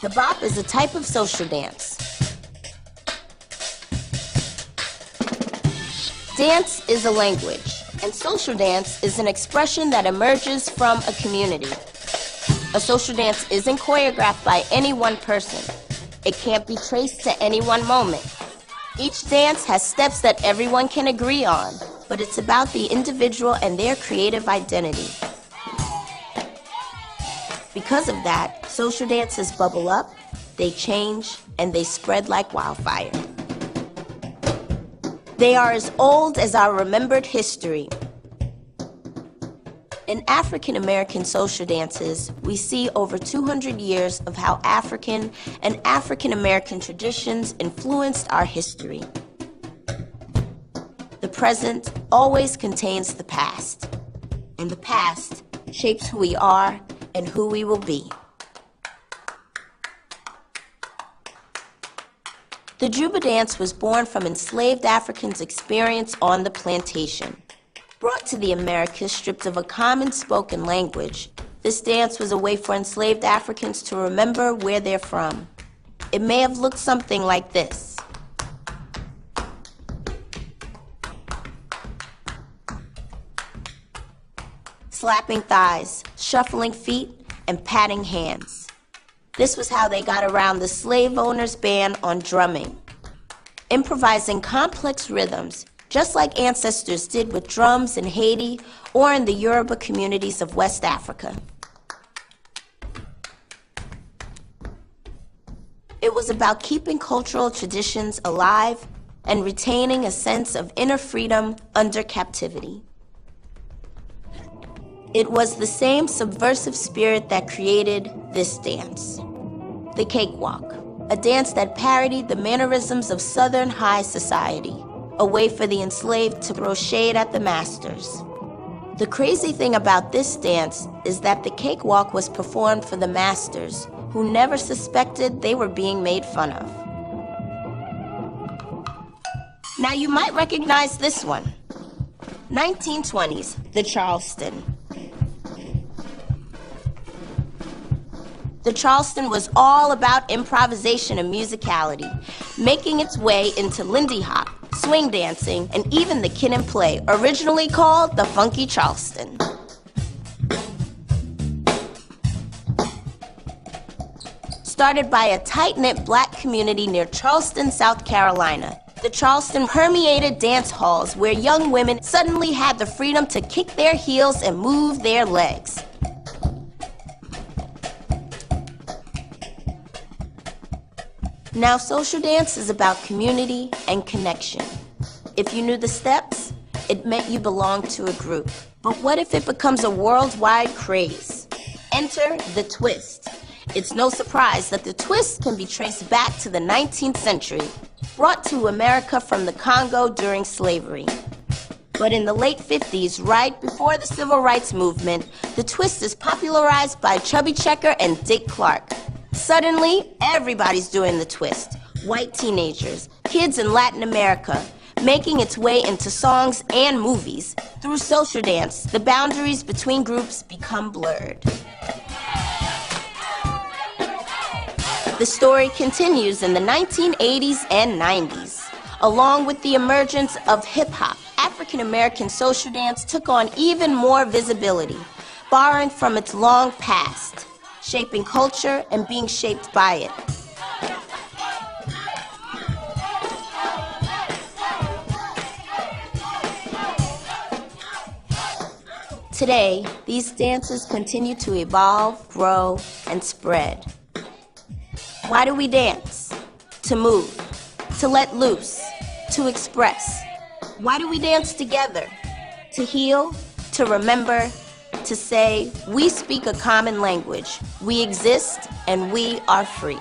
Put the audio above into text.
The bop is a type of social dance. Dance is a language, and social dance is an expression that emerges from a community. A social dance isn't choreographed by any one person. It can't be traced to any one moment. Each dance has steps that everyone can agree on, but it's about the individual and their creative identity. Because of that, social dances bubble up, they change, and they spread like wildfire. They are as old as our remembered history. In African-American social dances, we see over 200 years of how African and African-American traditions influenced our history. The present always contains the past, and the past shapes who we are and who we will be. The Juba dance was born from enslaved Africans' experience on the plantation. Brought to the Americas stripped of a common spoken language, this dance was a way for enslaved Africans to remember where they're from. It may have looked something like this. Slapping thighs, shuffling feet, and patting hands. This was how they got around the slave owner's ban on drumming. Improvising complex rhythms, just like ancestors did with drums in Haiti or in the Yoruba communities of West Africa. It was about keeping cultural traditions alive and retaining a sense of inner freedom under captivity. It was the same subversive spirit that created this dance. The cakewalk, a dance that parodied the mannerisms of Southern high society, a way for the enslaved to throw shade at the masters. The crazy thing about this dance is that the cakewalk was performed for the masters, who never suspected they were being made fun of. Now you might recognize this one. 1920s, the Charleston. The Charleston was all about improvisation and musicality, making its way into Lindy Hop, swing dancing, and even the kid and play, originally called the Funky Charleston. Started by a tight-knit black community near Charleston, South Carolina, the Charleston permeated dance halls where young women suddenly had the freedom to kick their heels and move their legs. Now, social dance is about community and connection. If you knew the steps, it meant you belonged to a group. But what if it becomes a worldwide craze? Enter the twist. It's no surprise that the twist can be traced back to the 19th century, brought to America from the Congo during slavery. But in the late 50s, right before the Civil Rights Movement, the twist is popularized by Chubby Checker and Dick Clark. Suddenly, everybody's doing the twist. White teenagers, kids in Latin America, making its way into songs and movies. Through social dance, the boundaries between groups become blurred. The story continues in the 1980s and 90s. Along with the emergence of hip-hop, African-American social dance took on even more visibility, borrowing from its long past, shaping culture and being shaped by it. Today, these dances continue to evolve, grow, and spread. Why do we dance? To move, to let loose, to express. Why do we dance together? To heal, to remember, to say, we speak a common language. We exist and we are free.